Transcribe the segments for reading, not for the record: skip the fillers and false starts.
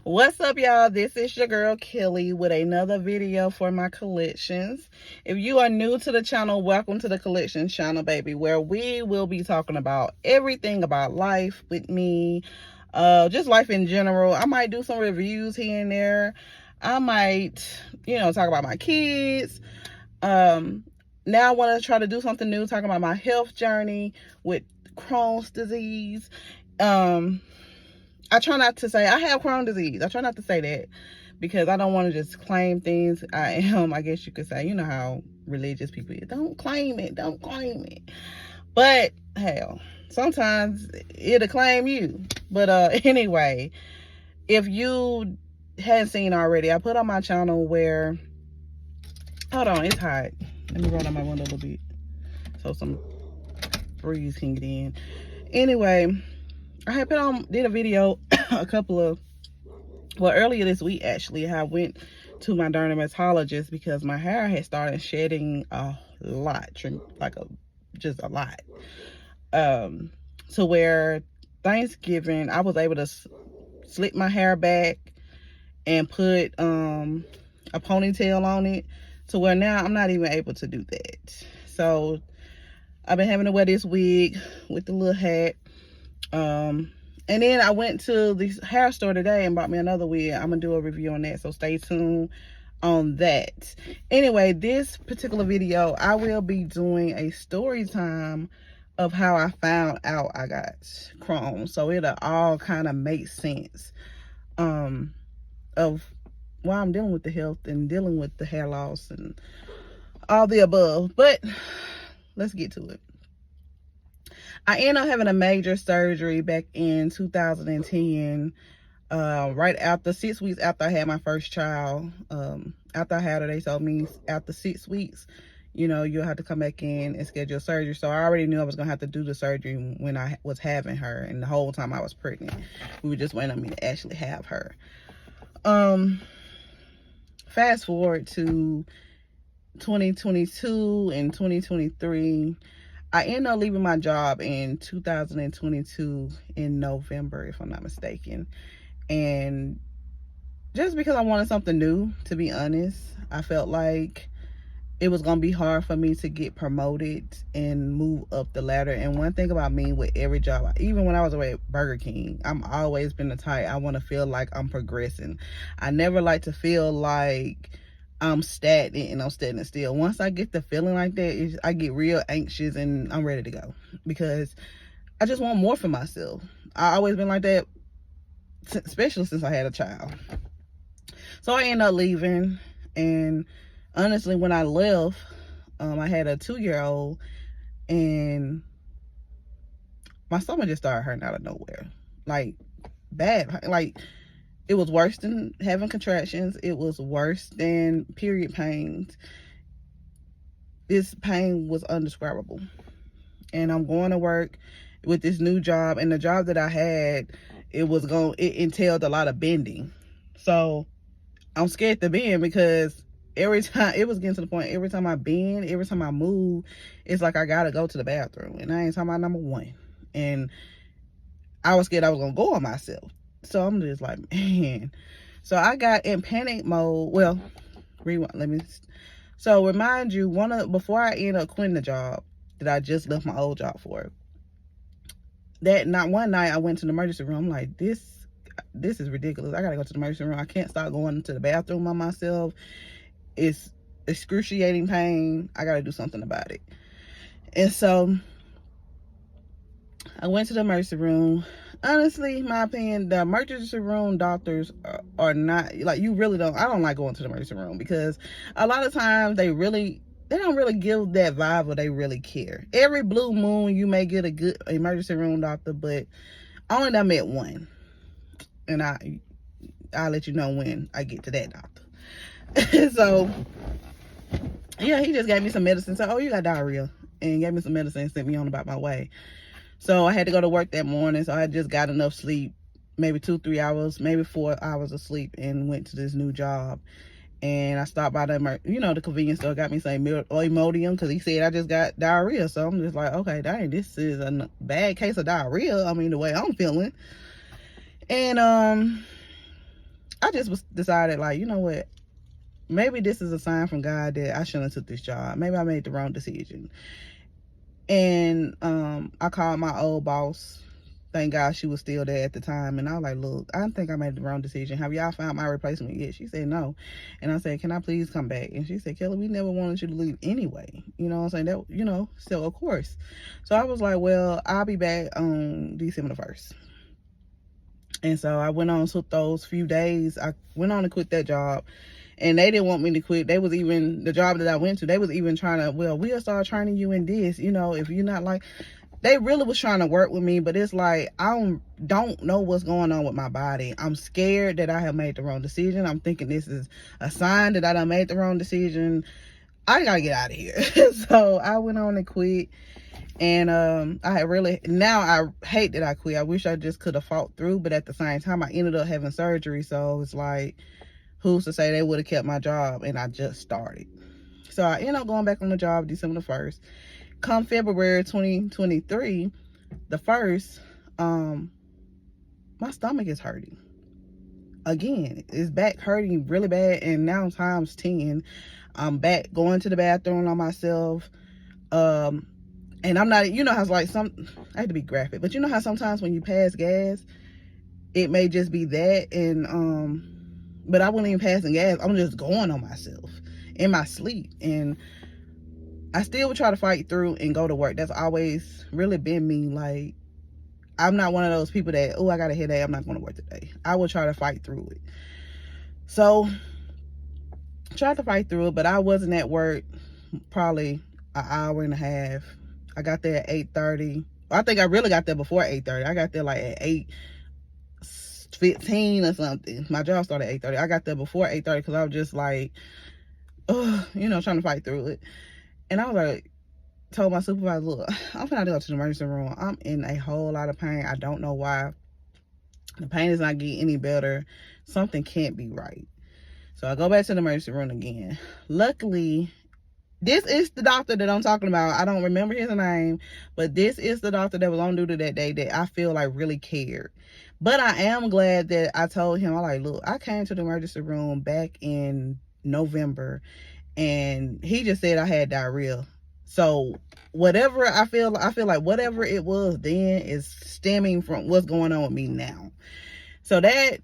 What's up, y'all? This is your girl Kelly with another video for my collections. If you are new to the channel, welcome to the collections channel, baby, where we will be talking about everything about life with me, just life in general. I might do some reviews here and there. I might, talk about my kids. Now I want to try to do something new, talking about my health journey with Crohn's disease. I try not to say I have Crohn's disease. I try not to say that because I don't want to just claim things. I guess you could say, you know how religious people are. Don't claim it. Don't claim it. But hell, sometimes it'll claim you. But anyway, if you hadn't seen already, I put on my channel where, hold on, it's hot. Let me roll down my window a little bit so some breeze can get in. Anyway, I had did a video earlier this week actually. I went to my dermatologist because my hair had started shedding a lot, just a lot. To where Thanksgiving, I was able to slip my hair back and put a ponytail on it, to where now I'm not even able to do that. So I've been having to wear this wig with the little hat. And then I went to the hair store today and bought me another wig. I'm gonna do a review on that, so stay tuned on that. Anyway, this particular video, I will be doing a story time of how I found out I got Crohn, so it'll all kind of make sense of why I'm dealing with the health and dealing with the hair loss and all the above. But let's get to it. I ended up having a major surgery back in 2010, right after 6 weeks after I had my first child. After I had her, they told me after 6 weeks, you'll have to come back in and schedule surgery. So I already knew I was going to have to do the surgery when I was having her, and the whole time I was pregnant. We were just waiting on me to actually have her. Fast forward to 2022 and 2023. I ended up leaving my job in 2022 in November, if I'm not mistaken. And just because I wanted something new, to be honest, I felt like it was going to be hard for me to get promoted and move up the ladder. And one thing about me with every job, even when I was away at Burger King, I'm always been the type, I want to feel like I'm progressing. I never like to feel like I'm stagnant and I'm standing still. Once I get the feeling like that, I get real anxious and I'm ready to go, because I just want more for myself. I always been like that, especially since I had a child. So I ended up leaving, and honestly, when I left, I had a 2-year-old, and my stomach just started hurting out of nowhere, like bad, like it was worse than having contractions. It was worse than period pains. This pain was indescribable. And I'm going to work with this new job. And the job that I had, it entailed a lot of bending. So I'm scared to bend, because every time, it was getting to the point, every time I bend, every time I move, it's like I got to go to the bathroom. And I ain't talking about number one. And I was scared I was going to go on myself. So I'm just like, man. So I got in panic mode. Well, rewind. So remind you, before I ended up quitting the job that I just left my old job for, one night I went to the emergency room. I'm like, this is ridiculous. I gotta go to the emergency room. I can't start going to the bathroom by myself. It's excruciating pain. I gotta do something about it. And so I went to the emergency room. Honestly, in my opinion, the emergency room doctors are not, like, you really don't, I don't like going to the emergency room, because a lot of times they don't really give that vibe, or they really care. Every blue moon you may get a good emergency room doctor, but I only done met one, and I'll let you know when I get to that doctor. So yeah, he just gave me some medicine. So, oh, you got diarrhea, and gave me some medicine and sent me on about my way. So I had to go to work that morning. So I just got enough sleep, maybe 2-3 hours, maybe 4 hours of sleep, and went to this new job. And I stopped by the convenience store, got me some Imodium, because he said I just got diarrhea. So I'm just like, okay, dang, this is a bad case of diarrhea. I mean, the way I'm feeling. And I just was decided, like, you know what, maybe this is a sign from God that I shouldn't have took this job. Maybe I made the wrong decision. And I called my old boss. Thank God she was still there at the time. And I was like, look, I think I made the wrong decision. Have y'all found my replacement yet? She said no. And I said, can I please come back? And she said, Kelly, we never wanted you to leave anyway. You know what I'm saying? That, you know, so of course. So I was like, well, I'll be back on December the 1st. And so I went on, took those few days. I went on to quit that job. And they didn't want me to quit. They was even, the job that I went to, they was even trying to, well, we'll start training you in this, you know, if you're not like, they really was trying to work with me, but it's like, I don't know what's going on with my body. I'm scared that I have made the wrong decision. I'm thinking this is a sign that I done made the wrong decision. I gotta get out of here. So I went on and quit. And now I hate that I quit. I wish I just could have fought through, but at the same time, I ended up having surgery. So it's like, who's to say they would have kept my job, and I just started. So I ended up going back on the job December the 1st. Come February 2023, the 1st, my stomach is hurting. Again, it's back hurting really bad, and now times 10. I'm back going to the bathroom on myself. And I'm not, you know how it's like I hate to be graphic, but you know how sometimes when you pass gas, it may just be that, and but I wasn't even passing gas. I'm just going on myself in my sleep. And I still would try to fight through and go to work. That's always really been me. Like, I'm not one of those people that, oh, I got a headache, I'm not going to work today. I would try to fight through it. So, tried to fight through it, but I wasn't at work probably an hour and a half. I got there at 8:30. I think I really got there before 8:30. I got there like at 8:15 or something. My job started at 8:30. I got there before 8:30 because I was just like, oh, you know, trying to fight through it. And I was like, told my supervisor, look, I'm gonna go to the emergency room. I'm in a whole lot of pain. I don't know why. The pain is not getting any better. Something can't be right. So I go back to the emergency room again. Luckily, this is the doctor that I'm talking about. I don't remember his name, but this is the doctor that was on duty that day that I feel like really cared. But I am glad that I told him, I'm like, look, I came to the emergency room back in November, and he just said I had diarrhea. So whatever I feel like whatever it was then is stemming from what's going on with me now. So that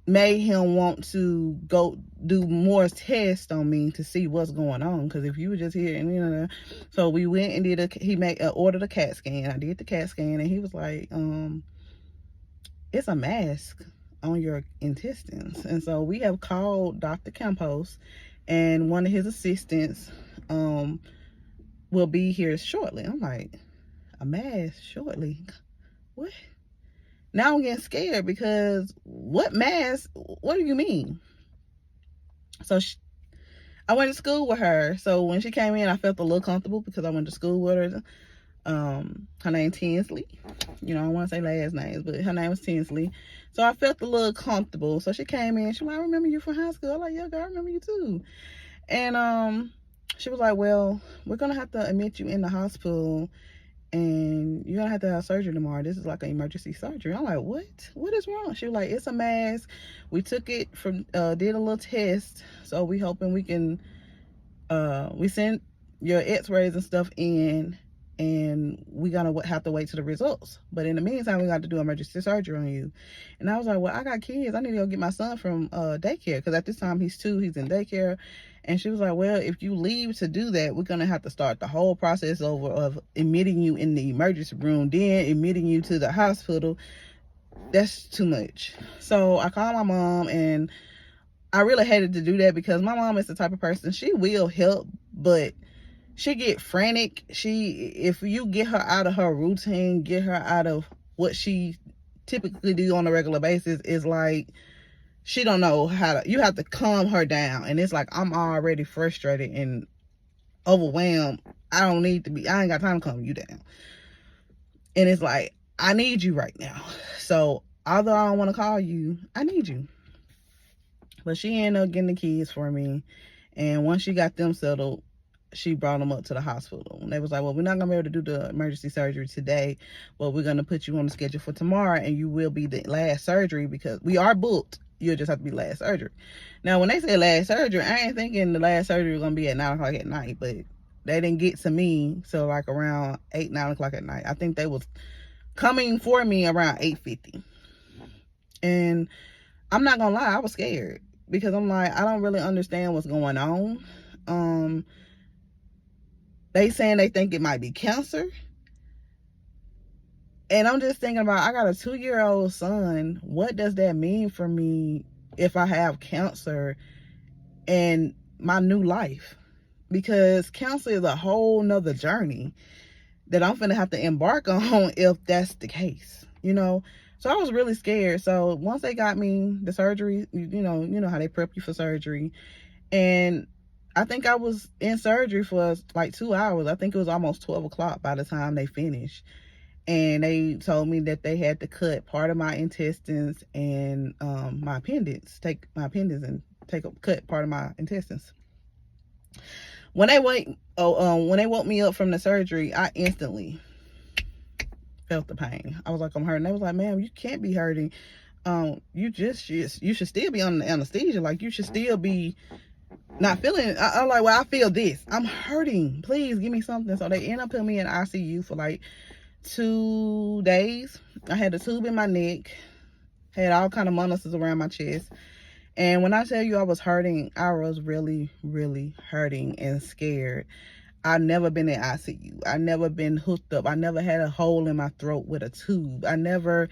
made him want to go do more tests on me to see what's going on. Because if you were just here and, you know, so we went and ordered a CAT scan. I did the CAT scan, and he was like, it's a mass on your intestines. And so we have called Dr. Campos, and one of his assistants will be here shortly. I'm like, a mass shortly? What? Now I'm getting scared because what mass? What do you mean? So I went to school with her. So when she came in, I felt a little comfortable because I went to school with her. Her name Tinsley. You know, I don't want to say last names, but her name was Tinsley. So I felt a little comfortable. So she came in. She was like, I remember you from high school. I'm like, yeah, girl, I remember you too. And she was like, well, we're going to have to admit you in the hospital, and you're gonna have to have surgery tomorrow. This is like an emergency surgery. I'm like, what is wrong? She was like, it's a mass. We took it from did a little test, so we hoping we can we sent your x-rays and stuff in, and we gonna have to wait till the results. But in the meantime, we got to do emergency surgery on you. And I was like, well, I got kids. I need to go get my son from daycare, because at this time he's 2. He's in daycare. And she was like, well, if you leave to do that, we're going to have to start the whole process over of admitting you in the emergency room, then admitting you to the hospital. That's too much. So I called my mom, and I really hated to do that because my mom is the type of person, she will help, but she get frantic. If you get her out of her routine, get her out of what she typically do on a regular basis, is like, she don't know how to, you have to calm her down. And it's like, I'm already frustrated and overwhelmed. I ain't got time to calm you down. And it's like, I need you right now. So although I don't want to call you, I need you. But she ended up getting the kids for me. And once she got them settled, she brought them up to the hospital. And they was like, well, we're not gonna be able to do the emergency surgery today, but we're gonna put you on the schedule for tomorrow, and you will be the last surgery because we are booked. you'll just have to be last surgery. Now, when they say last surgery, I ain't thinking the last surgery was gonna be at 9 o'clock at night, but they didn't get to me so like around 8, 9 o'clock at night. I think they was coming for me around 8:50. And I'm not gonna lie, I was scared because I'm like, I don't really understand what's going on. They saying they think it might be cancer. And I'm just thinking about, I got a 2-year-old son. What does that mean for me if I have cancer and my new life? Because cancer is a whole nother journey that I'm finna have to embark on if that's the case, you know? So I was really scared. So once they got me the surgery, you know how they prep you for surgery. And I think I was in surgery for like 2 hours. I think it was almost 12 o'clock by the time they finished. And they told me that they had to cut part of my intestines and my appendix, take my appendix and cut part of my intestines. When they woke me up from the surgery, I instantly felt the pain. I was like, I'm hurting. They was like, ma'am, you can't be hurting. You should still be on the anesthesia. Like, you should still be not feeling. I'm like, well, I feel this. I'm hurting. Please give me something. So they end up putting me in ICU for like 2 days. I had a tube in my neck, had all kind of monitors around my chest. And when I tell you I was hurting, I was really, really hurting and scared. I've never been in ICU. I never been hooked up. I never had a hole in my throat with a tube. I never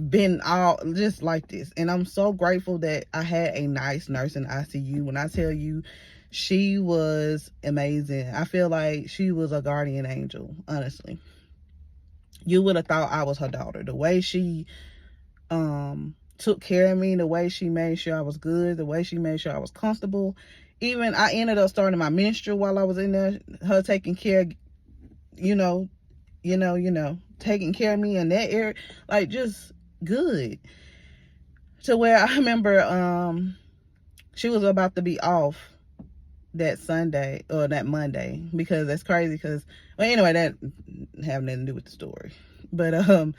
been all just like this. And I'm so grateful that I had a nice nurse in ICU. When I tell you, she was amazing. I feel like she was a guardian angel, honestly. You would have thought I was her daughter. The way she took care of me, the way she made sure I was good, the way she made sure I was comfortable. Even I ended up starting my menstrual while I was in there, her taking care, taking care of me in that area, like just good. To where I remember she was about to be off that Sunday or that Monday, because that's crazy because, well, anyway, that have nothing to do with the story. But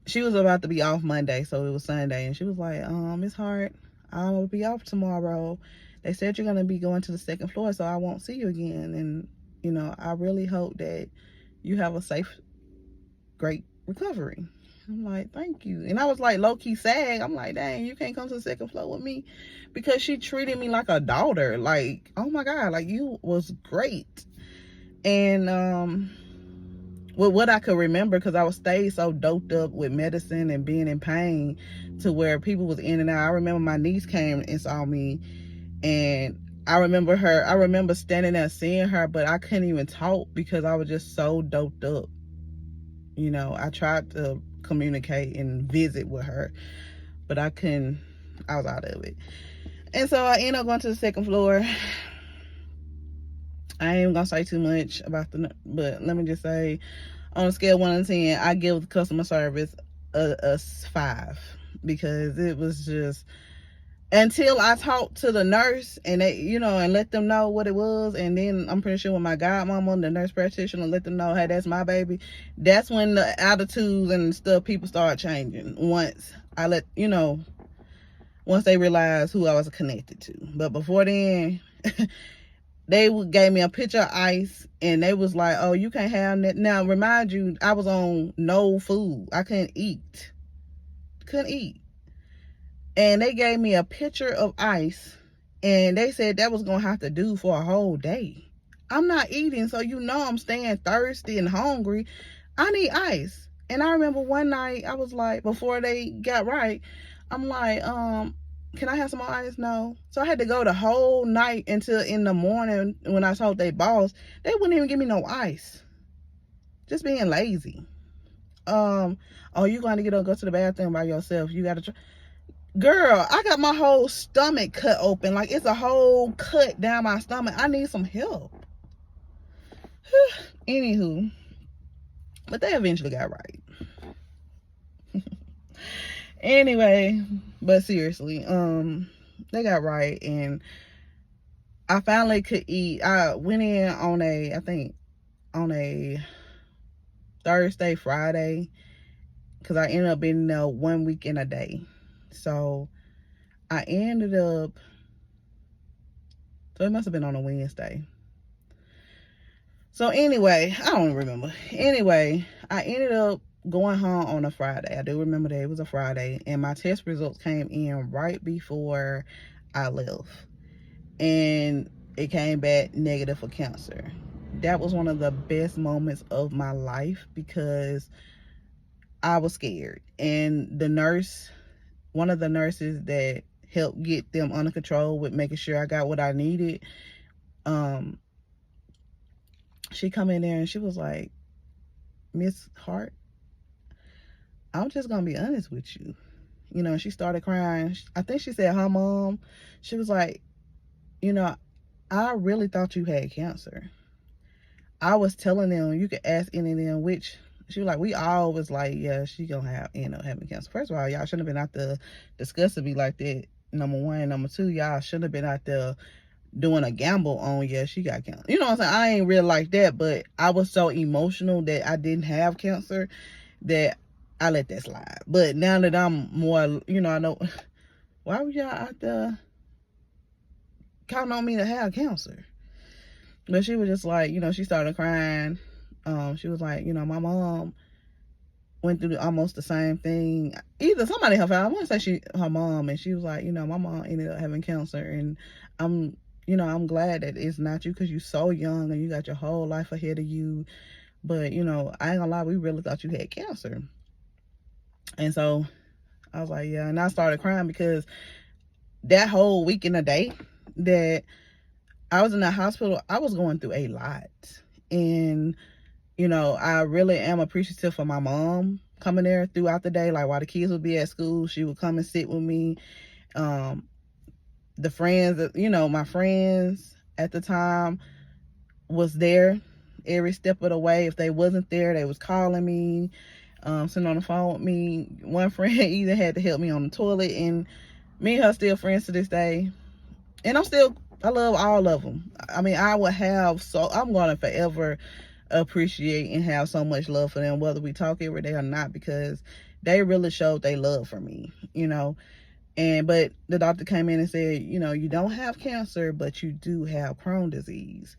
she was about to be off Monday, so it was Sunday, and she was like, Miss Hart, I'll be off tomorrow. They said you're going to be going to the second floor, so I won't see you again. And, I really hope that you have a safe, great recovery. I'm like, thank you. And I was like low-key sad. I'm like, dang, you can't come to the second floor with me, because she treated me like a daughter. Like, oh my God, like, you was great. And well, what I could remember, because I was stayed so doped up with medicine and being in pain to where people was in and out. I remember my niece came and saw me, and I remember standing there seeing her, but I couldn't even talk because I was just so doped up. I tried to communicate and visit with her, but I couldn't. I was out of it. And so I ended up going to the second floor. I ain't even gonna say too much about but let me just say, on a scale of 1 to 10, I give the customer service a 5, because it was just, until I talked to the nurse and they, and let them know what it was. And then I'm pretty sure when my godmama, the nurse practitioner, let them know, hey, that's my baby. That's when the attitudes and stuff, people start changing. Once once they realized who I was connected to. But before then, they gave me a pitcher of ice, and they was like, oh, you can't have that. Now, remind you, I was on no food. I couldn't eat. And they gave me a pitcher of ice, and they said that was going to have to do for a whole day. I'm not eating, so I'm staying thirsty and hungry. I need ice. And I remember one night, I was like, before they got right, I'm like, can I have some more ice? No. So I had to go the whole night until in the morning when I told they boss. They wouldn't even give me no ice. Just being lazy. Oh, you going to go to the bathroom by yourself. You got to Girl, I got my whole stomach cut open. Like, it's a whole cut down my stomach. I need some help. Anywho, but they eventually got right. Anyway, but seriously, they got right, and I finally could eat. I went in on I think on a Thursday, Friday, because I ended up being there 1 week and a day. So I ended up, so it must have been on a Wednesday. So anyway, I don't remember. Anyway, I ended up going home on a Friday. I do remember that it was a Friday, and my test results came in right before I left, and it came back negative for cancer. That was one of the best moments of my life because I was scared, and the nurse, one of the nurses that helped get them under control with making sure I got what I needed, she come in there and she was like, "Miss Hart, I'm just gonna be honest with you." You know, she started crying. I think she said her mom, she was like, "You know, I really thought you had cancer. I was telling them, you could ask any of them," which she was like, we all was like, yeah, she gonna end up having cancer. First of all, y'all shouldn't have been out there discussing me like that. Number one. Number two, y'all shouldn't have been out there doing a gamble on, yeah, she got cancer. You know what I'm saying? I ain't really like that, but I was so emotional that I didn't have cancer that I let that slide. But now that I'm more, you know, I know, why was y'all out there counting on me to have cancer? But she was just like, you know, she started crying. She was like, you know, my mom went through almost the same thing. Either somebody her family, I want to say her mom, and she was like, you know, my mom ended up having cancer, and I'm glad that it's not you because you're so young and you got your whole life ahead of you. But, you know, I ain't gonna lie, we really thought you had cancer. And so I was like, yeah. And I started crying because that whole week and a day that I was in the hospital, I was going through a lot. And, you know, I really am appreciative for my mom coming there throughout the day. Like while the kids would be at school, she would come and sit with me. The friends, you know, my friends at the time was there every step of the way. If they wasn't there, they was calling me, sitting on the phone with me. One friend even had to help me on the toilet, and me and her still friends to this day. And I love all of them. I mean, I'm going to forever appreciate and have so much love for them, whether we talk every day or not, because they really showed they love for me, you know. But the doctor came in and said, you know, you don't have cancer, but you do have Crohn disease.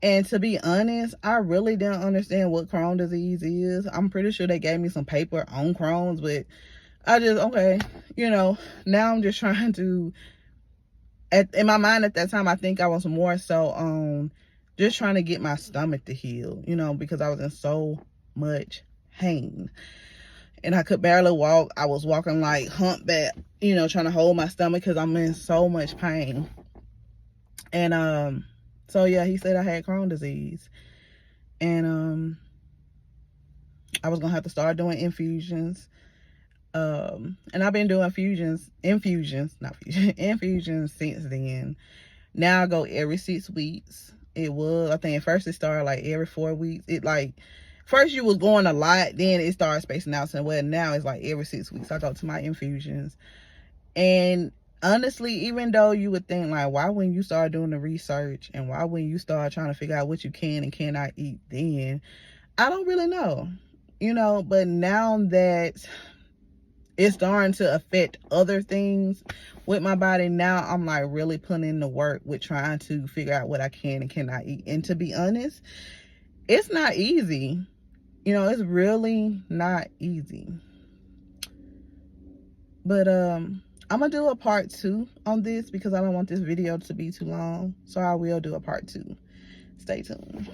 And to be honest, I really didn't understand what Crohn disease is. I'm pretty sure they gave me some paper on Crohn's, but okay, you know, now I'm just trying to, in my mind at that time, I think I was more so on just trying to get my stomach to heal, you know, because I was in so much pain. And I could barely walk. I was walking like humpback, you know, trying to hold my stomach because I'm in so much pain. And so yeah, he said I had Crohn disease. And I was gonna have to start doing infusions. And I've been doing infusions since then. Now I go every 6 weeks. I think at first it started like every 4 weeks. First you was going a lot, then it started spacing out. So now it's like every 6 weeks I go to my infusions. And honestly, even though you would think like, why when you start doing the research and why when you start trying to figure out what you can and cannot eat, then I don't really know, you know. But now that it's starting to affect other things with my body, now I'm like really putting in the work with trying to figure out what I can and cannot eat. And to be honest, it's not easy. You know, it's really not easy. But I'm gonna do a part 2 on this because I don't want this video to be too long. So I will do a part 2. Stay tuned.